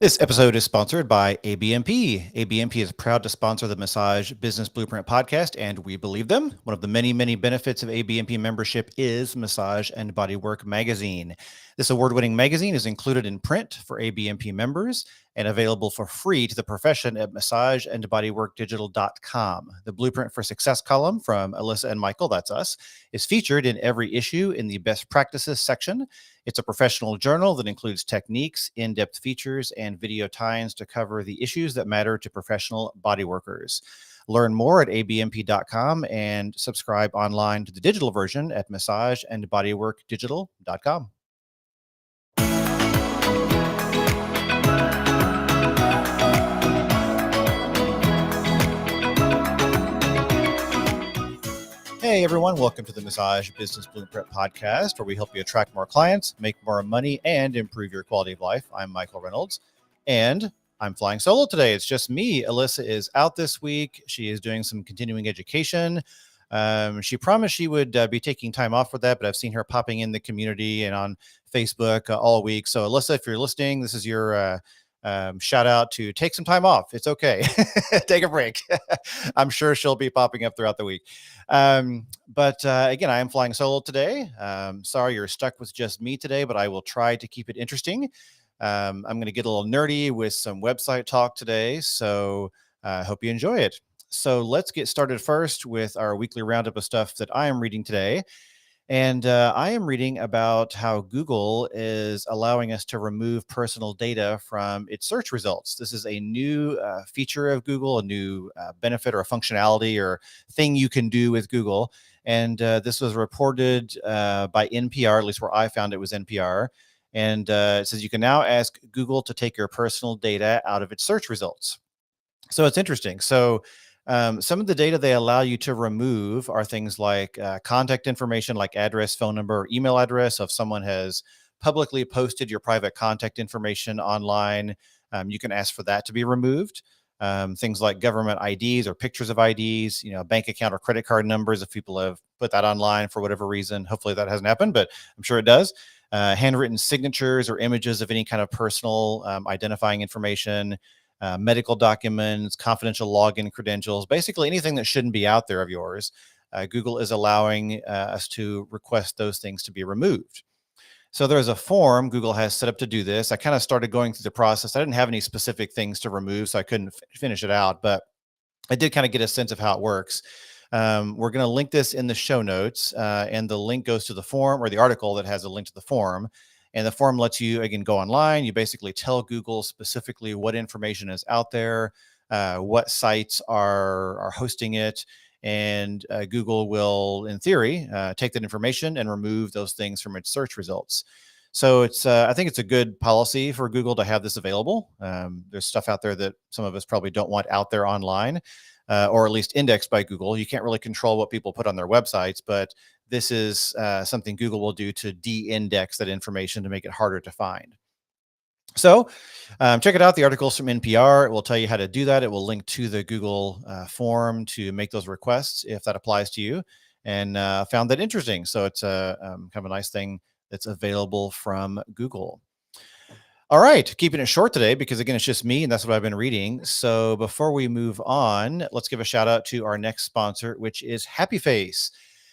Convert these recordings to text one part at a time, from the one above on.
This episode is sponsored by ABMP. ABMP is proud to sponsor the Massage Business Blueprint podcast, and we believe them. One of the many, many benefits of ABMP membership is Massage and Bodywork magazine. This award-winning magazine is included in print for ABMP members and available for free to the profession at massageandbodyworkdigital.com. The Blueprint for Success column from Alyssa and Michael, that's us, is featured in every issue in the Best Practices section. It's a professional journal that includes techniques, in-depth features, and video tie-ins to cover the issues that matter to professional bodyworkers. Learn more at abmp.com and subscribe online to the digital version at massageandbodyworkdigital.com. Hey everyone, welcome to the Massage Business Blueprint podcast, where we help you attract more clients, make more money, and improve your quality of life. I'm Michael Reynolds, and I'm flying solo today. It's just me. Alyssa is out this week. She is doing some continuing education. She promised she would be taking time off for that, but I've seen her popping in the community and on Facebook all week. So Alyssa, if you're listening, this is your shout out to take some time off. It's okay. Take a break. I'm sure she'll be popping up throughout the week. But again, I am flying solo today. Sorry you're stuck with just me today, but I will try to keep it interesting. I'm going to get a little nerdy with some website talk today. So I hope you enjoy it. So let's get started first with our weekly roundup of stuff that I am reading today. And I am reading about how Google is allowing us to remove personal data from its search results. This is a new feature of Google, a new benefit or a functionality or thing you can do with Google. And this was reported by NPR, at least where I found it was NPR. And it says you can now ask Google to take your personal data out of its search results. So it's interesting. So some of the data they allow you to remove are things like contact information, like address, phone number, or email address. So if someone has publicly posted your private contact information online, you can ask for that to be removed. Things like government IDs or pictures of IDs, bank account or credit card numbers, if people have put that online for whatever reason. Hopefully that hasn't happened, but I'm sure it does. Handwritten signatures or images of any kind of personal identifying information. Medical documents, confidential login credentials, basically anything that shouldn't be out there of yours. Google is allowing us to request those things to be removed. So there's a form Google has set up to do this. I kind of started going through the process. I didn't have any specific things to remove, so I couldn't finish it out, but I did kind of get a sense of how it works. We're going to link this in the show notes, and the link goes to the form or the article that has a link to the form. And the form lets you, again, go online. You basically tell Google specifically what information is out there, what sites are hosting it, and Google will, in theory, take that information and remove those things from its search results. So I think it's a good policy for Google to have this available. There's stuff out there that some of us probably don't want out there online, or at least indexed by Google. You can't really control what people put on their websites, but this is something Google will do to de-index that information to make it harder to find. So check it out. The article's from NPR. It will tell you how to do that. It will link to the Google form to make those requests if that applies to you. And found that interesting. So it's a kind of a nice thing that's available from Google. All right, keeping it short today because, again, it's just me and that's what I've been reading. So before we move on, let's give a shout out to our next sponsor, which is Happy Face.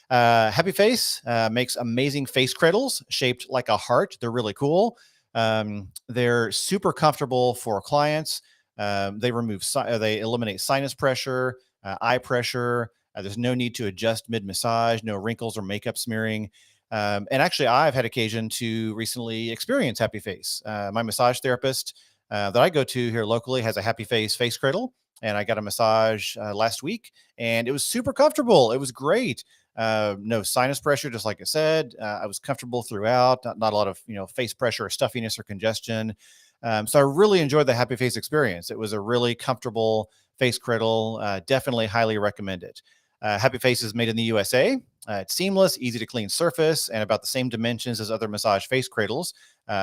Happy Face makes amazing face cradles shaped like a heart. They're really cool. They're super comfortable for clients. They eliminate sinus pressure, eye pressure. There's no need to adjust mid-massage, no wrinkles or makeup smearing. And actually, I've had occasion to recently experience Happy Face. My massage therapist that I go to here locally has a Happy Face cradle, and I got a massage last week, and it was super comfortable. It was great. No sinus pressure, just like I said. I was comfortable throughout. Not a lot of face pressure or stuffiness or congestion. So I really enjoyed the Happy Face experience. It was a really comfortable face cradle. Definitely highly recommend it. Happy Face is made in the USA. It's seamless, easy to clean surface, and about the same dimensions as other massage face cradles.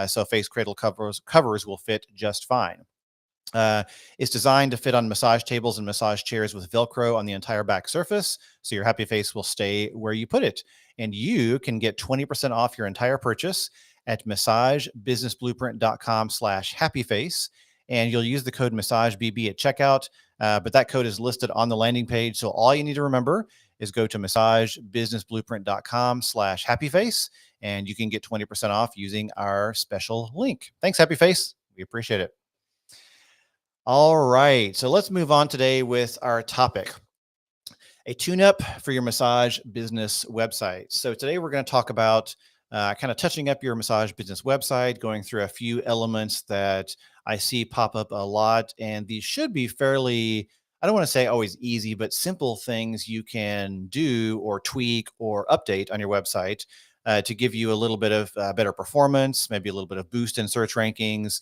So face cradle covers will fit just fine. It's designed to fit on massage tables and massage chairs with Velcro on the entire back surface, so your Happy Face will stay where you put it. And you can get 20% off your entire purchase at massagebusinessblueprint.com/happyface. and you'll use the code MassageBB at checkout. But that code is listed on the landing page. So all you need to remember is go to massagebusinessblueprint.com/happyface, and you can get 20% off using our special link. Thanks, Happyface. We appreciate it. All right. So let's move on today with our topic, a tune-up for your massage business website. So today we're going to talk about kind of touching up your massage business website, going through a few elements that I see pop up a lot. And these should be fairly, I don't want to say always easy, but simple things you can do or tweak or update on your website to give you a little bit of better performance, maybe a little bit of boost in search rankings,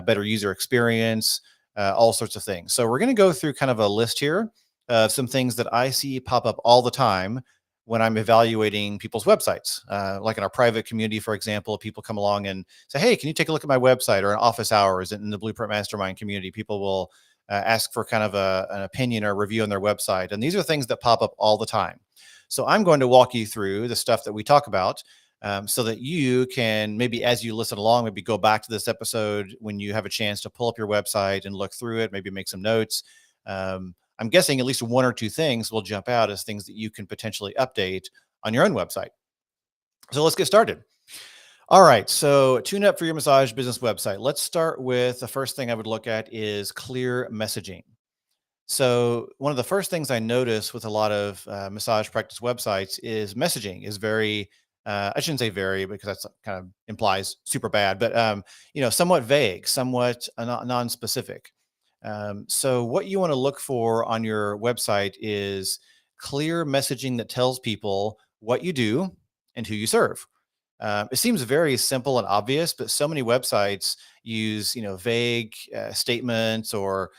better user experience, all sorts of things. So we're going to go through kind of a list here of some things that I see pop up all the time when I'm evaluating people's websites. Like in our private community, for example, people come along and say, hey, can you take a look at my website, or in office hours in the Blueprint Mastermind community, people will ask for kind of an opinion or review on their website. And these are things that pop up all the time. So I'm going to walk you through the stuff that we talk about so that you can maybe, as you listen along, maybe go back to this episode when you have a chance to pull up your website and look through it, maybe make some notes. I'm guessing at least one or two things will jump out as things that you can potentially update on your own website. So let's get started. All right. So tune up for your massage business website. Let's start with the first thing I would look at is clear messaging. So one of the first things I notice with a lot of massage practice websites is messaging is very, I shouldn't say very because that's kind of implies super bad, but somewhat vague, somewhat non-specific. So what you want to look for on your website is clear messaging that tells people what you do and who you serve. It seems very simple and obvious, but so many websites use, vague statements or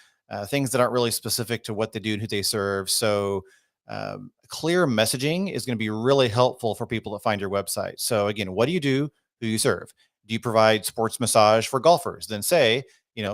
things that aren't really specific to what they do and who they serve. So clear messaging is going to be really helpful for people that find your website. So again, what do you do? Who you serve? Do you provide sports massage for golfers? Then say,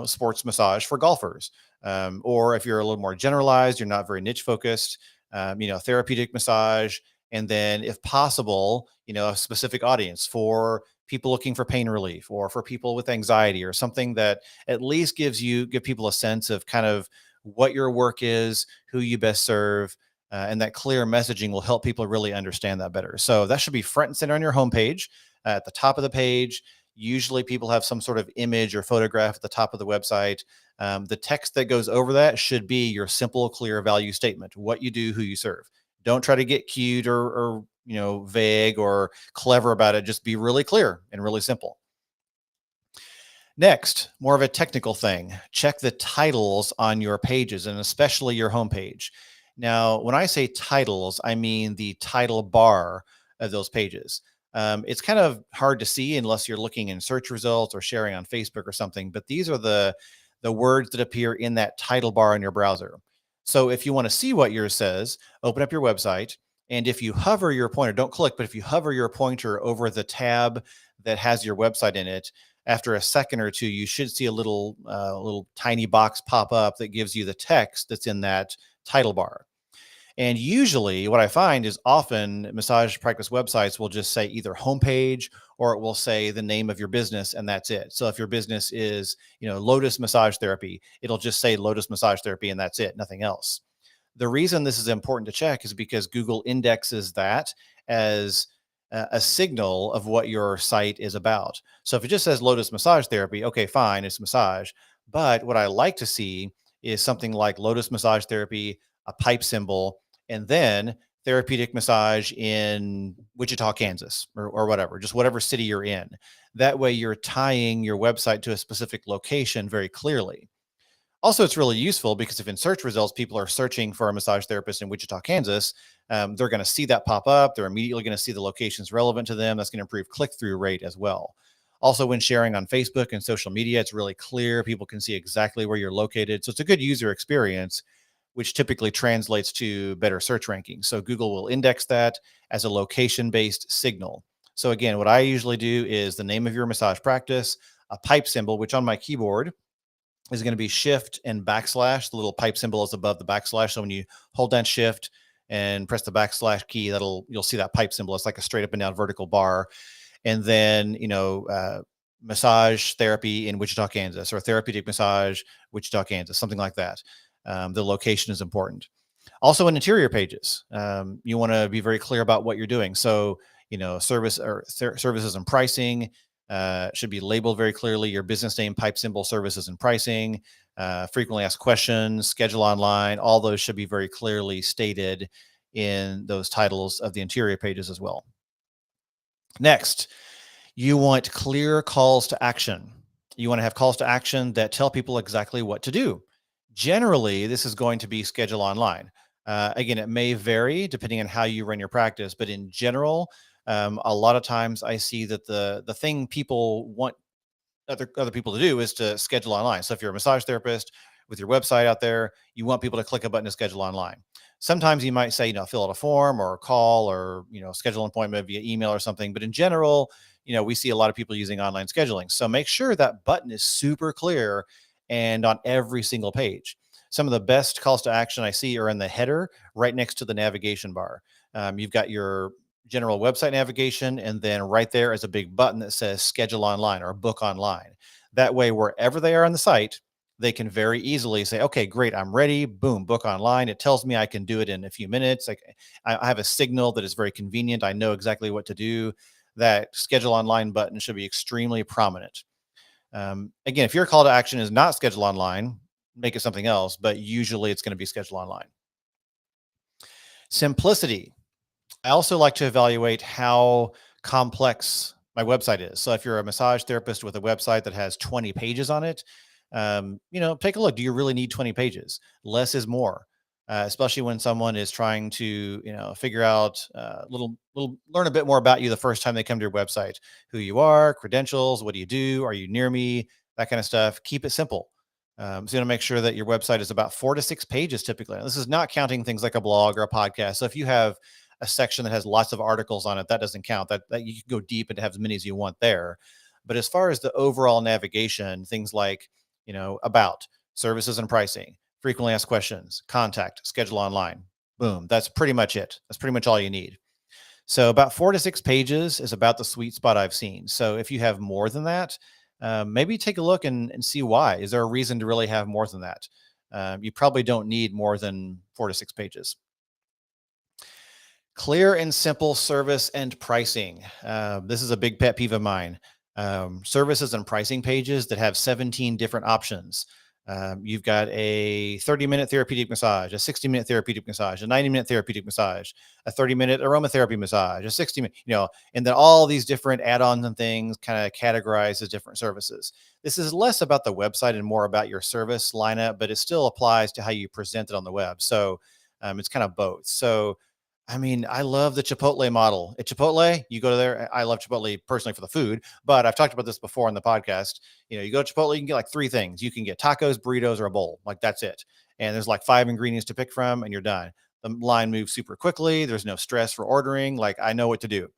sports massage for golfers. Or if you're a little more generalized, you're not very niche focused, therapeutic massage. And then if possible, a specific audience for people looking for pain relief or for people with anxiety or something that at least give people a sense of kind of what your work is, who you best serve. And that clear messaging will help people really understand that better. So that should be front and center on your homepage. At the top of the page, usually people have some sort of image or photograph at the top of the website. The text that goes over that should be your simple, clear value statement, what you do, who you serve. Don't try to get cute or vague or clever about it. Just be really clear and really simple. Next, more of a technical thing. Check the titles on your pages and especially your homepage. Now, when I say titles, I mean the title bar of those pages. It's kind of hard to see unless you're looking in search results or sharing on Facebook or something, but these are the words that appear in that title bar in your browser. So if you want to see what yours says, open up your website. And if you hover your pointer, don't click, but if you hover your pointer over the tab that has your website in it, after a second or two, you should see a little tiny box pop up that gives you the text that's in that title bar. And usually what I find is often massage practice websites will just say either homepage or it will say the name of your business and that's it. So if your business is, Lotus Massage Therapy, it'll just say Lotus Massage Therapy and that's it, nothing else. The reason this is important to check is because Google indexes that as a signal of what your site is about. So if it just says Lotus Massage Therapy, okay, fine, it's massage. But what I like to see is something like Lotus Massage Therapy, a pipe symbol, and then therapeutic massage in Wichita, Kansas, or whatever, just whatever city you're in. That way you're tying your website to a specific location very clearly. Also, it's really useful because if in search results, people are searching for a massage therapist in Wichita, Kansas, they're going to see that pop up. They're immediately going to see the locations relevant to them. That's going to improve click-through rate as well. Also, when sharing on Facebook and social media, it's really clear. People can see exactly where you're located. So it's a good user experience, which typically translates to better search rankings. So Google will index that as a location-based signal. So again, what I usually do is the name of your massage practice, a pipe symbol, which on my keyboard is going to be shift and backslash. The little pipe symbol is above the backslash. So when you hold down shift and press the backslash key, you'll see that pipe symbol. It's like a straight up and down vertical bar. And then, massage therapy in Wichita, Kansas, or therapeutic massage, Wichita, Kansas, something like that. The location is important. Also, in interior pages, you want to be very clear about what you're doing. So, services and pricing should be labeled very clearly. Your business name, pipe symbol, services and pricing, frequently asked questions, schedule online. All those should be very clearly stated in those titles of the interior pages as well. Next, you want clear calls to action. You want to have calls to action that tell people exactly what to do. Generally, this is going to be schedule online. Again, it may vary depending on how you run your practice, but in general, a lot of times I see that the thing people want other people to do is to schedule online. So if you're a massage therapist with your website out there, you want people to click a button to schedule online. Sometimes you might say, fill out a form or call or, schedule an appointment via email or something. But in general, we see a lot of people using online scheduling. So make sure that button is super clear and on every single page. Some of the best calls to action I see are in the header right next to the navigation bar. You've got your general website navigation, and then right there is a big button that says schedule online or book online. That way, wherever they are on the site, they can very easily say, okay, great, I'm ready. Boom, book online. It tells me I can do it in a few minutes. Like I have a signal that is very convenient. I know exactly what to do. That schedule online button should be extremely prominent. Again, if your call to action is not schedule online, make it something else, but usually it's going to be schedule online. Simplicity. I also like to evaluate how complex my website is. So if you're a massage therapist with a website that has 20 pages on it, take a look. Do you really need 20 pages? Less is more, especially when someone is trying to, figure out learn a bit more about you the first time they come to your website, who you are, credentials, what do you do? Are you near me? That kind of stuff. Keep it simple. So you want to make sure that your website is about 4 to 6 pages typically. Now, this is not counting things like a blog or a podcast. So if you have a section that has lots of articles on it, that doesn't count. That you can go deep and have as many as you want there. But as far as the overall navigation, things like, about services and pricing, frequently asked questions, contact, schedule online, boom, that's pretty much it. That's pretty much all you need. So about 4 to 6 pages is about the sweet spot I've seen. So if you have more than that, maybe take a look and see why. Is there a reason to really have more than that? You probably don't need more than 4 to 6 pages. Clear and simple service and pricing. This is a big pet peeve of mine. Services and pricing pages that have 17 different options. You've got a 30-minute therapeutic massage, a 60-minute therapeutic massage, a 90-minute therapeutic massage, a 30-minute aromatherapy massage, a 60-minute, and then all these different add-ons and things kind of categorized as different services. This is less about the website and more about your service lineup, but it still applies to how you present it on the web. So it's kind of both. So I love the Chipotle model. At Chipotle, you go there. I love Chipotle personally for the food, but I've talked about this before on the podcast. You go to Chipotle, you can get like 3 things. You can get tacos, burritos, or a bowl. Like that's it. And there's like 5 ingredients to pick from, and you're done. The line moves super quickly. There's no stress for ordering. Like I know what to do.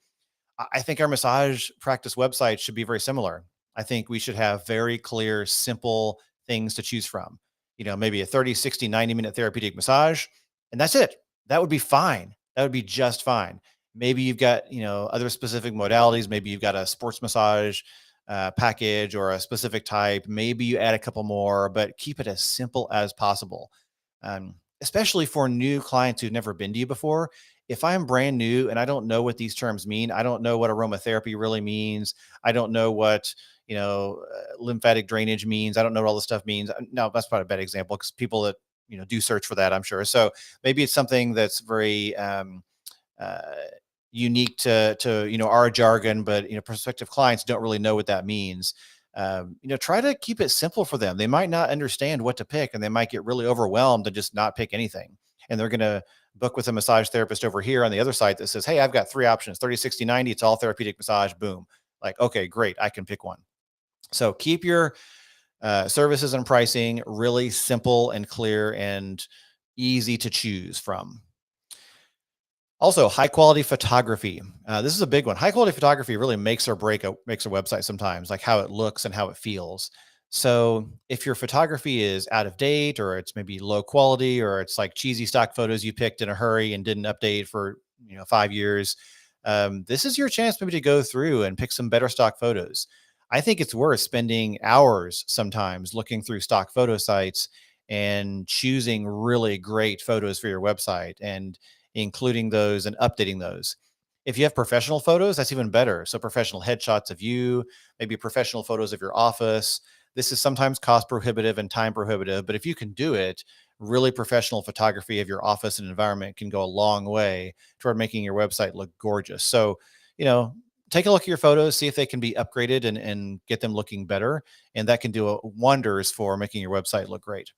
I think our massage practice website should be very similar. I think we should have very clear, simple things to choose from. Maybe a 30, 60, 90-minute therapeutic massage, and that's it. That would be fine. That would be just fine. Maybe you've got, other specific modalities. Maybe you've got a sports massage package or a specific type. Maybe you add a couple more, but keep it as simple as possible. Especially for new clients who've never been to you before. If I'm brand new and I don't know what these terms mean, I don't know what aromatherapy really means. I don't know what, lymphatic drainage means. I don't know what all this stuff means. No, that's probably a bad example because people that, do search for that, I'm sure. So maybe it's something that's very unique to our jargon, but prospective clients don't really know what that means. Try to keep it simple for them. They might not understand what to pick, and they might get really overwhelmed and just not pick anything. And they're going to book with a massage therapist over here on the other side that says, hey, I've got 3 options, 30, 60, 90. It's all therapeutic massage. Boom. Like, okay, great. I can pick one. So keep your services and pricing really simple and clear and easy to choose from. Also, high quality photography. This is a big one. High quality photography really makes or makes a website sometimes, like how it looks and how it feels. So if your photography is out of date, or it's maybe low quality, or it's like cheesy stock photos you picked in a hurry and didn't update for 5 years, this is your chance maybe to go through and pick some better stock photos. I think it's worth spending hours sometimes looking through stock photo sites and choosing really great photos for your website and including those and updating those. If you have professional photos, that's even better. So professional headshots of you, maybe professional photos of your office. This is sometimes cost prohibitive and time prohibitive, but if you can do it, really professional photography of your office and environment can go a long way toward making your website look gorgeous. So, you know, take a look at your photos, see if they can be upgraded and get them looking better. And that can do wonders for making your website look great.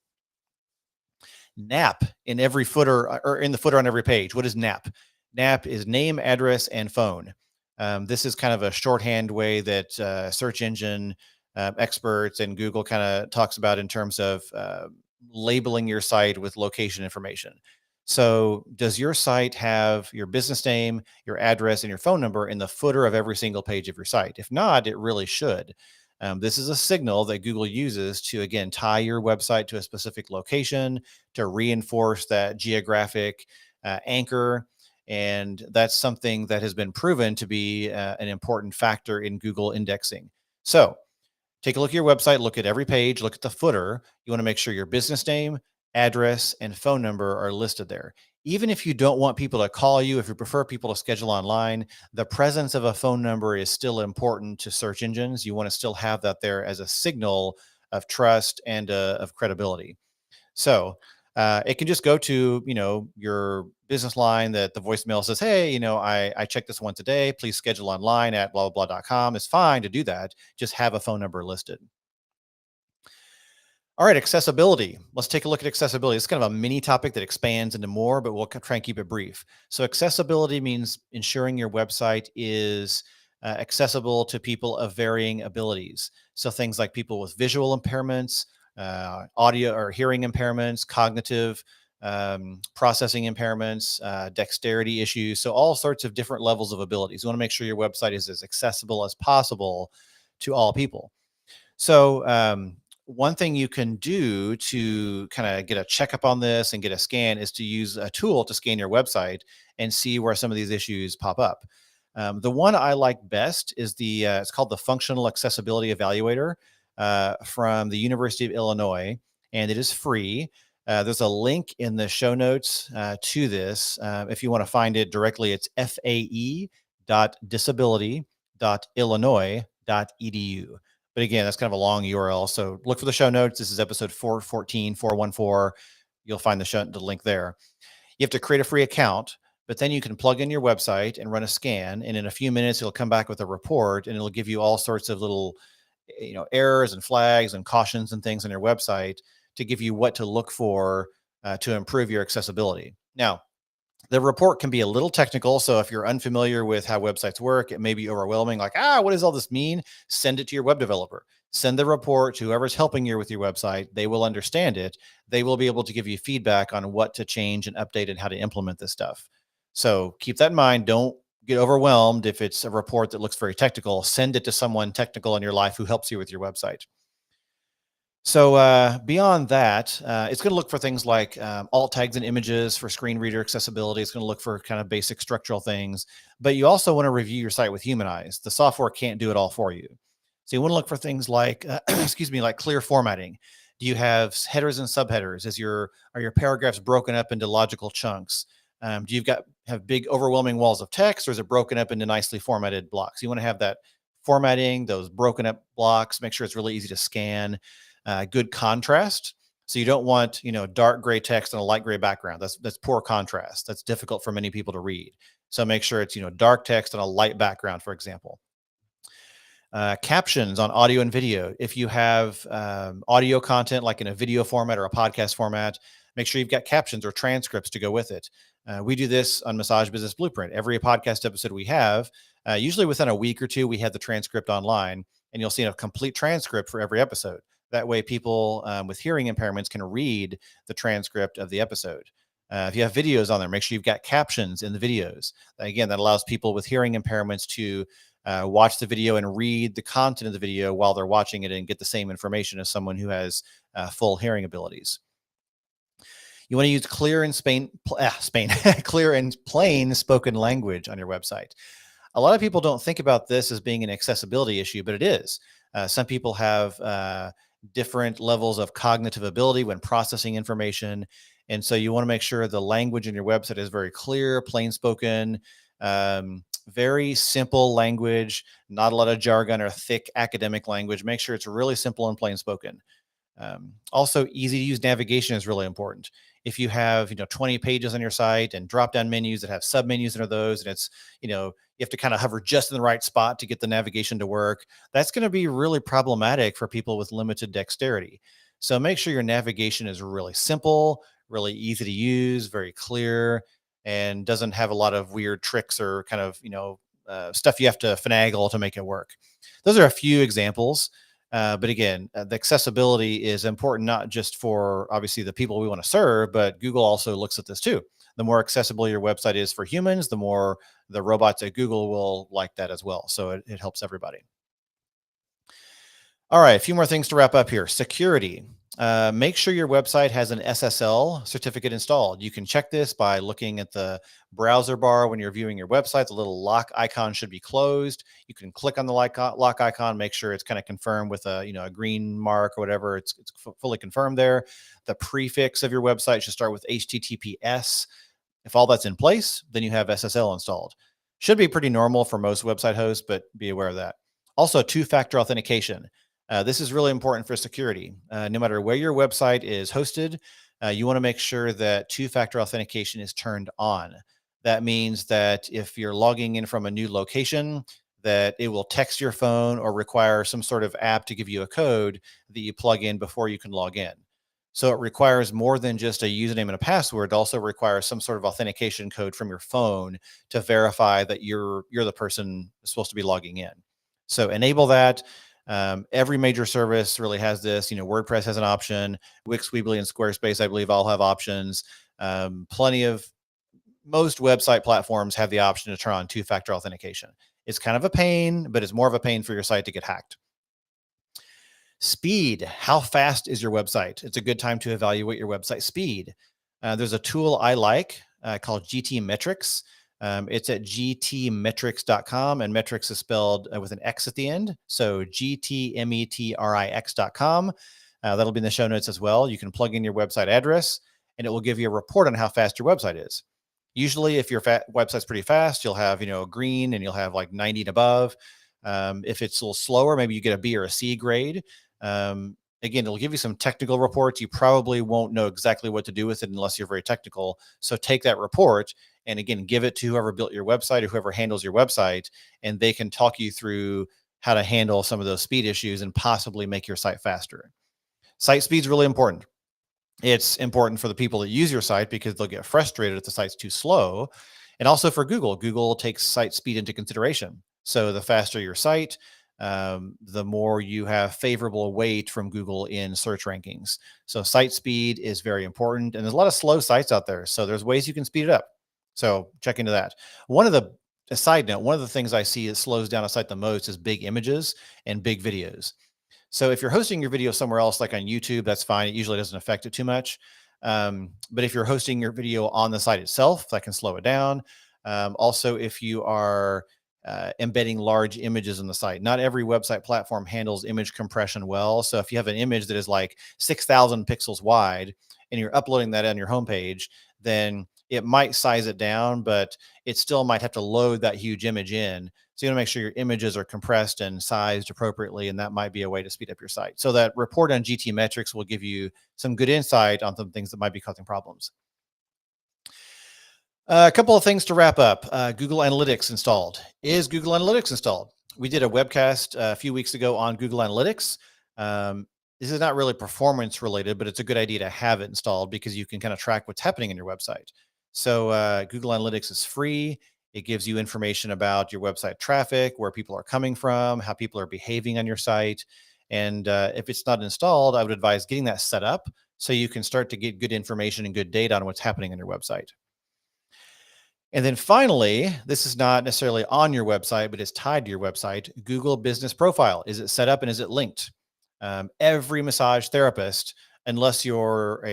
NAP in every footer or in the footer on every page. What is NAP? NAP is name, address, and phone. This is kind of a shorthand way that search engine experts and Google kind of talks about in terms of labeling your site with location information. So, does your site have your business name, your address, and your phone number in the footer of every single page of your site? If not, it really should. This is a signal that Google uses to, again, tie your website to a specific location to reinforce that geographic anchor. And that's something that has been proven to be an important factor in Google indexing. So, take a look at your website, look at every page, look at the footer. You want to make sure your business name, address, and phone number are listed there. Even if you don't want people to call you, if you prefer people to schedule online, the presence of a phone number is still important to search engines. You want to still have that there as a signal of trust and of credibility. So it can just go to, your business line that the voicemail says, hey, I check this once a day. Please schedule online at blah, blah, blah.com. It's fine to do that. Just have a phone number listed. All right, accessibility. Let's take a look at accessibility. It's kind of a mini topic that expands into more, but we'll try and keep it brief. So accessibility means ensuring your website is accessible to people of varying abilities. So things like people with visual impairments, audio or hearing impairments, cognitive processing impairments, dexterity issues. So all sorts of different levels of abilities. You want to make sure your website is as accessible as possible to all people. So one thing you can do to kind of get a checkup on this and get a scan is to use a tool to scan your website and see where some of these issues pop up. The one I like best is it's called the Functional Accessibility Evaluator from the University of Illinois, and it is free. There's a link in the show notes to this. If you want to find it directly, it's fae.disability.illinois.edu. But again, that's kind of a long URL. So look for the show notes. This is episode 414, 414. You'll find the link there. You have to create a free account, but then you can plug in your website and run a scan. And in a few minutes, it'll come back with a report and it'll give you all sorts of little, errors and flags and cautions and things on your website to give you what to look for to improve your accessibility. Now, the report can be a little technical. So if you're unfamiliar with how websites work, it may be overwhelming. Like, what does all this mean? Send it to your web developer. Send the report to whoever's helping you with your website. They will understand it. They will be able to give you feedback on what to change and update and how to implement this stuff. So keep that in mind. Don't get overwhelmed if it's a report that looks very technical. Send it to someone technical in your life who helps you with your website. So beyond that, it's going to look for things like alt tags and images for screen reader accessibility. It's going to look for kind of basic structural things, but you also want to review your site with human eyes. The software can't do it all for you. So you want to look for things like, like clear formatting. Do you have headers and subheaders? Are your paragraphs broken up into logical chunks? Do you have big overwhelming walls of text, or is it broken up into nicely formatted blocks? You want to have that formatting, those broken up blocks, make sure it's really easy to scan. Good contrast. So you don't want, dark gray text on a light gray background. That's poor contrast. That's difficult for many people to read. So make sure it's, dark text on a light background, for example. Captions on audio and video. If you have audio content like in a video format or a podcast format, make sure you've got captions or transcripts to go with it. We do this on Massage Business Blueprint. Every podcast episode we have, usually within a week or two, we have the transcript online, and you'll see a complete transcript for every episode. That way people with hearing impairments can read the transcript of the episode. If you have videos on there, make sure you've got captions in the videos. Again, that allows people with hearing impairments to watch the video and read the content of the video while they're watching it and get the same information as someone who has full hearing abilities. You want to use clear and clear and plain spoken language on your website. A lot of people don't think about this as being an accessibility issue, but it is. Some people have different levels of cognitive ability when processing information. And so you want to make sure the language in your website is very clear, plain spoken, very simple language, not a lot of jargon or thick academic language. Make sure it's really simple and plain spoken. Also, easy to use navigation is really important. If you have 20 pages on your site and drop down menus that have sub menus under those, and it's you have to kind of hover just in the right spot to get the navigation to work, that's going to be really problematic for people with limited dexterity. So make sure your navigation is really simple, really easy to use, very clear, and doesn't have a lot of weird tricks or kind of stuff you have to finagle to make it work. Those are a few examples. But again, the accessibility is important, not just for obviously the people we want to serve, but Google also looks at this too. The more accessible your website is for humans, the more the robots at Google will like that as well. So it helps everybody. All right, a few more things to wrap up here. Security. Make sure your website has an SSL certificate installed. You can check this by looking at the browser bar when you're viewing your website. The little lock icon should be closed. You can click on the lock icon, make sure it's kind of confirmed with a green mark or whatever. It's fully confirmed there. The prefix of your website should start with HTTPS. If all that's in place, then you have SSL installed. Should be pretty normal for most website hosts, but be aware of that. Also, two-factor authentication. This is really important for security. No matter where your website is hosted, you want to make sure that two-factor authentication is turned on. That means that if you're logging in from a new location, that it will text your phone or require some sort of app to give you a code that you plug in before you can log in. So it requires more than just a username and a password. It also requires some sort of authentication code from your phone to verify that you're the person supposed to be logging in. So enable that. Every major service really has this. WordPress has an option. Wix, Weebly, and Squarespace, I believe, all have options. Most website platforms have the option to turn on two-factor authentication. It's kind of a pain, but it's more of a pain for your site to get hacked. Speed. How fast is your website? It's a good time to evaluate your website speed. There's a tool I like called GTmetrix. It's at gtmetrix.com, and metrics is spelled with an X at the end. So gtmetrix.com. That'll be in the show notes as well. You can plug in your website address, and it will give you a report on how fast your website is. Usually, if your website's pretty fast, you'll have green, and you'll have like 90 and above. If it's a little slower, maybe you get a B or a C grade. Again, it'll give you some technical reports. You probably won't know exactly what to do with it unless you're very technical. So take that report and again, give it to whoever built your website or whoever handles your website, and they can talk you through how to handle some of those speed issues and possibly make your site faster. Site speed is really important. It's important for the people that use your site because they'll get frustrated if the site's too slow. And also for Google. Google takes site speed into consideration. So the faster your site, the more you have favorable weight from Google in search rankings. So site speed is very important. And there's a lot of slow sites out there. So there's ways you can speed it up. So check into that. A side note, one of the things I see that slows down a site the most is big images and big videos. So if you're hosting your video somewhere else, like on YouTube, that's fine. It usually doesn't affect it too much. But if you're hosting your video on the site itself, that can slow it down. Also, if you are embedding large images in the site, not every website platform handles image compression well. So if you have an image that is like 6,000 pixels wide and you're uploading that on your homepage, then it might size it down, but it still might have to load that huge image in. So you want to make sure your images are compressed and sized appropriately, and that might be a way to speed up your site. So that report on GTmetrix will give you some good insight on some things that might be causing problems. A couple of things to wrap up. Google Analytics installed. Is Google Analytics installed? We did a webcast a few weeks ago on Google Analytics. This is not really performance related, but it's a good idea to have it installed because you can kind of track what's happening in your website. So Google Analytics is free. It gives you information about your website traffic, where people are coming from, how people are behaving on your site. And if it's not installed, I would advise getting that set up so you can start to get good information and good data on what's happening on your website. And then finally, this is not necessarily on your website, but it's tied to your website. Google Business Profile. Is it set up and is it linked? Every massage therapist, unless you're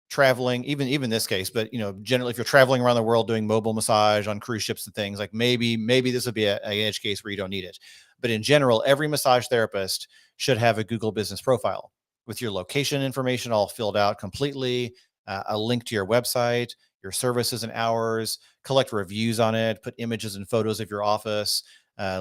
traveling, even this case, but generally if you're traveling around the world doing mobile massage on cruise ships and things, like maybe this would be a edge case where you don't need it. but in general, every massage therapist should have a Google business profile with your location information all filled out completely, a link to your website, your services and hours, collect reviews on it, put images and photos of your office,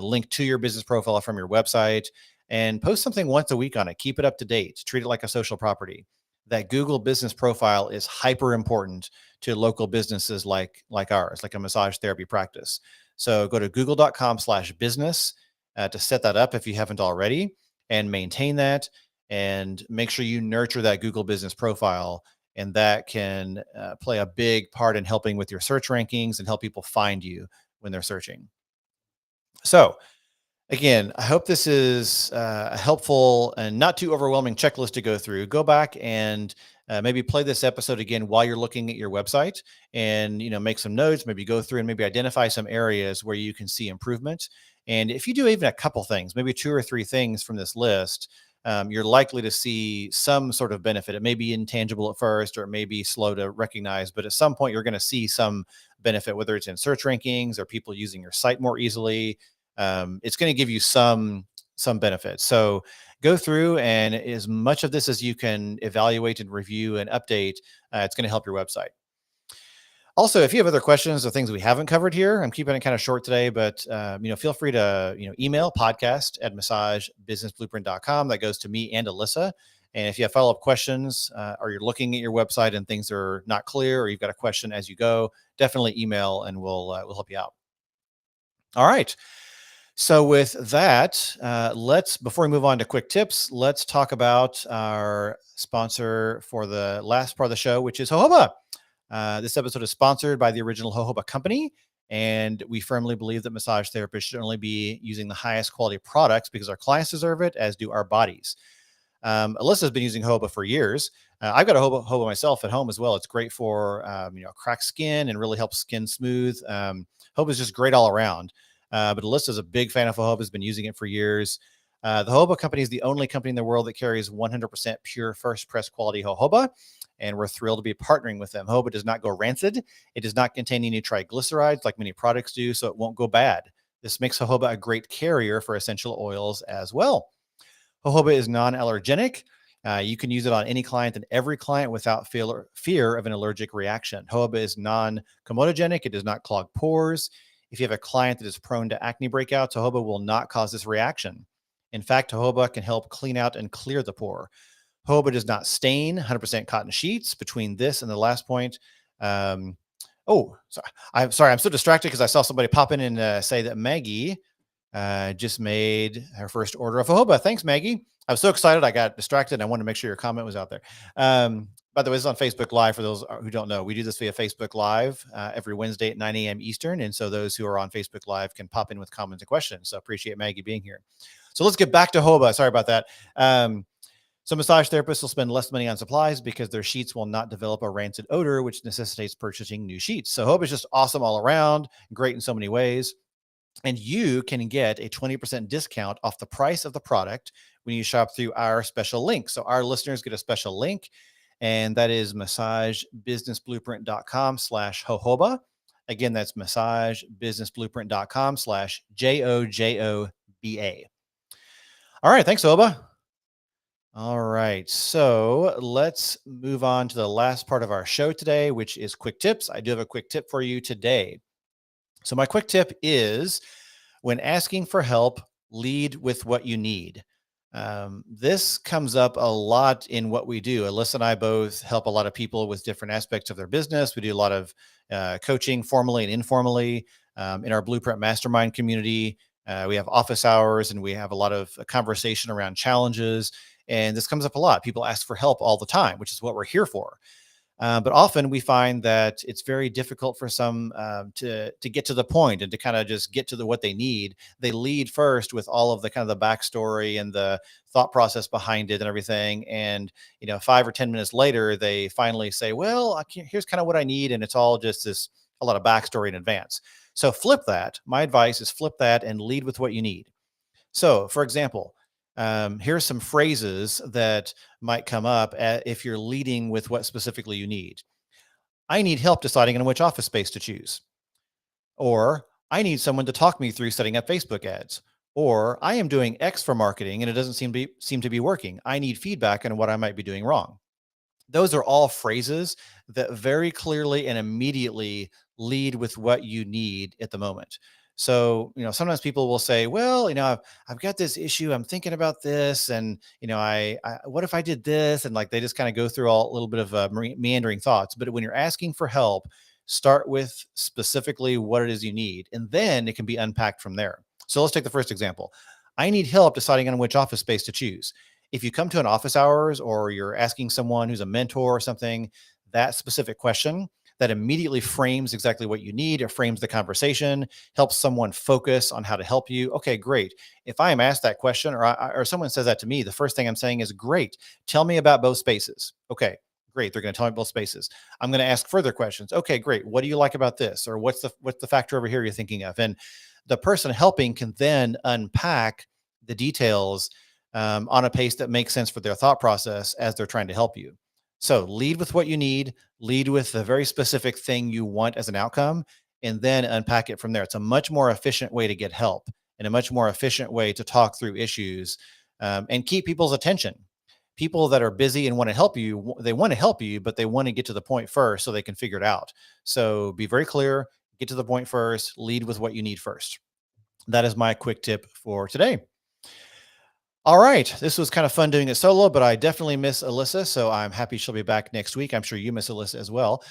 link to your business profile from your website, and post something once a week on it. Keep it up to date. Treat it like a social property. That Google business profile is hyper important to local businesses like ours, like a massage therapy practice. So go to google.com/business to set that up if you haven't already, and maintain that, and make sure you nurture that Google business profile. And that can play a big part in helping with your search rankings and help people find you when they're searching. So, again, I hope this is a helpful and not too overwhelming checklist to go through. Go back and maybe play this episode again while you're looking at your website, and make some notes. Maybe go through and maybe identify some areas where you can see improvement. And if you do even a couple things, maybe two or three things from this list, you're likely to see some sort of benefit. It may be intangible at first, or it may be slow to recognize, but at some point you're going to see some benefit, whether it's in search rankings or people using your site more easily. It's going to give you some benefits. So go through, and as much of this as you can evaluate and review and update, it's going to help your website. Also, if you have other questions or things we haven't covered here, I'm keeping it kind of short today, but feel free to email podcast@massagebusinessblueprint.com. That goes to me and Alyssa. And if you have follow-up questions, or you're looking at your website and things are not clear, or you've got a question as you go, definitely email and we'll help you out. All right. So with that, before we move on to quick tips, let's talk about our sponsor for the last part of the show, which is Jojoba. This episode is sponsored by the original Jojoba company, and we firmly believe that massage therapists should only be using the highest quality products because our clients deserve it, as do our bodies. Alyssa's been using Jojoba for years. I've got a Jojoba myself at home as well. It's great for cracked skin and really helps skin smooth. Jojoba is just great all around. But Alyssa's a big fan of Jojoba, has been using it for years. The Jojoba company is the only company in the world that carries 100% pure first press quality Jojoba, and we're thrilled to be partnering with them. Jojoba does not go rancid. It does not contain any triglycerides like many products do, so it won't go bad. This makes Jojoba a great carrier for essential oils as well. Jojoba is non-allergenic. You can use it on any client and every client without fear of an allergic reaction. Jojoba is non-comedogenic. It does not clog pores. If you have a client that is prone to acne breakouts, Jojoba will not cause this reaction. In fact, Jojoba can help clean out and clear the pore. Jojoba does not stain 100% cotton sheets. Between this and the last point, I'm so distracted because I saw somebody pop in and say that Maggie just made her first order of Jojoba. Thanks, Maggie. I was so excited, I got distracted. I wanted to make sure your comment was out there. By the way, this is on Facebook Live. For those who don't know, we do this via Facebook Live every Wednesday at 9 a.m. Eastern. And so those who are on Facebook Live can pop in with comments and questions. So appreciate Maggie being here. So let's get back to Jojoba. Sorry about that. So massage therapists will spend less money on supplies because their sheets will not develop a rancid odor, which necessitates purchasing new sheets. So Jojoba is just awesome all around, great in so many ways. And you can get a 20% discount off the price of the product when you shop through our special link. So our listeners get a special link, and that is massagebusinessblueprint.com/jojoba. Again, that's massagebusinessblueprint.com/JOJOBA. All right. Thanks, Jojoba. All right. So let's move on to the last part of our show today, which is quick tips. I do have a quick tip for you today. So my quick tip is, when asking for help, lead with what you need. This comes up a lot in what we do. Alyssa and I both help a lot of people with different aspects of their business. We do a lot of coaching formally and informally in our Blueprint Mastermind community. We have office hours, and we have a lot of conversation around challenges. And this comes up a lot. People ask for help all the time, which is what we're here for. But often we find that it's very difficult for some to get to the point and to kind of just get to what they need. They lead first with all of the kind of the backstory and the thought process behind it and everything. And 5 or 10 minutes later, they finally say, "Well, here's kind of what I need," and it's all just a lot of backstory in advance. So flip that. My advice is flip that and lead with what you need. So, for example, here's some phrases that might come up if you're leading with what specifically you need. I need help deciding on which office space to choose. Or I need someone to talk me through setting up Facebook ads. Or I am doing X for marketing and it doesn't seem to be working. I need feedback on what I might be doing wrong. Those are all phrases that very clearly and immediately lead with what you need at the moment. So, sometimes people will say, well, I've got this issue. I'm thinking about this. And, what if I did this? And like, they just kind of go through a little bit of meandering thoughts. But when you're asking for help, start with specifically what it is you need. And then it can be unpacked from there. So let's take the first example. I need help deciding on which office space to choose. If you come to an office hours or you're asking someone who's a mentor or something, that specific question that immediately frames exactly what you need or frames the conversation, helps someone focus on how to help you. Okay, great. If I am asked that question or someone says that to me, the first thing I'm saying is, great. Tell me about both spaces. Okay, great. They're going to tell me both spaces. I'm going to ask further questions. Okay, great. What do you like about this? Or what's the factor over here you're thinking of? And the person helping can then unpack the details on a pace that makes sense for their thought process as they're trying to help you. So lead with what you need, lead with the very specific thing you want as an outcome, and then unpack it from there. It's a much more efficient way to get help and a much more efficient way to talk through issues and keep people's attention. People that are busy and want to help you, they want to help you, but they want to get to the point first so they can figure it out. So be very clear, get to the point first, lead with what you need first. That is my quick tip for today. All right. This was kind of fun doing it solo, but I definitely miss Alyssa. So I'm happy she'll be back next week. I'm sure you miss Alyssa as well.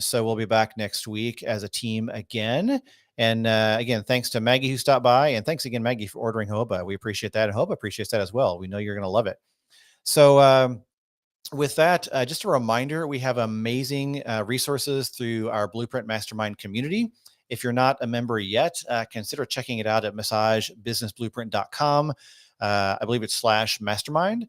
So we'll be back next week as a team again. And again, thanks to Maggie who stopped by. And thanks again, Maggie, for ordering jojoba. We appreciate that. And Jojoba appreciates that as well. We know you're going to love it. So with that, just a reminder, we have amazing resources through our Blueprint Mastermind community. If you're not a member yet, consider checking it out at massagebusinessblueprint.com. I believe it's /mastermind.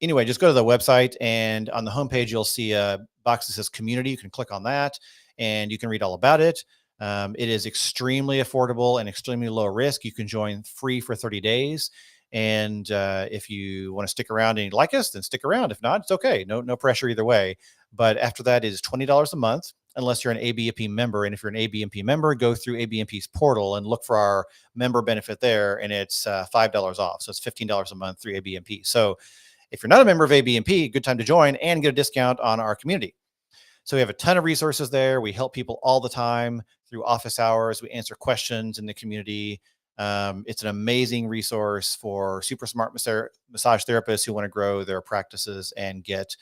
Anyway, just go to the website and on the homepage, you'll see a box that says community. You can click on that and you can read all about it. It is extremely affordable and extremely low risk. You can join free for 30 days. And if you want to stick around and you like us, then stick around. If not, it's okay. No pressure either way. But after that is $20 a month, unless you're an ABMP member. And if you're an ABMP member, go through ABMP's portal and look for our member benefit there. And it's $5 off. So it's $15 a month through ABMP. So if you're not a member of ABMP, good time to join and get a discount on our community. So we have a ton of resources there. We help people all the time through office hours. We answer questions in the community. It's an amazing resource for super smart massage therapists who want to grow their practices and get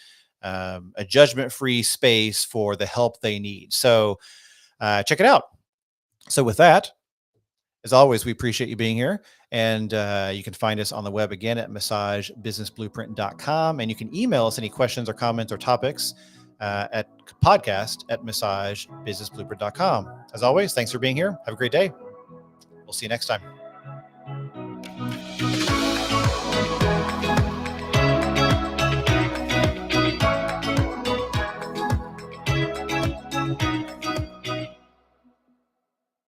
a judgment-free space for the help they need. So check it out. So with that, as always, we appreciate you being here. And you can find us on the web again at massagebusinessblueprint.com. And you can email us any questions or comments or topics at podcast@massagebusinessblueprint.com. As always, thanks for being here. Have a great day. We'll see you next time.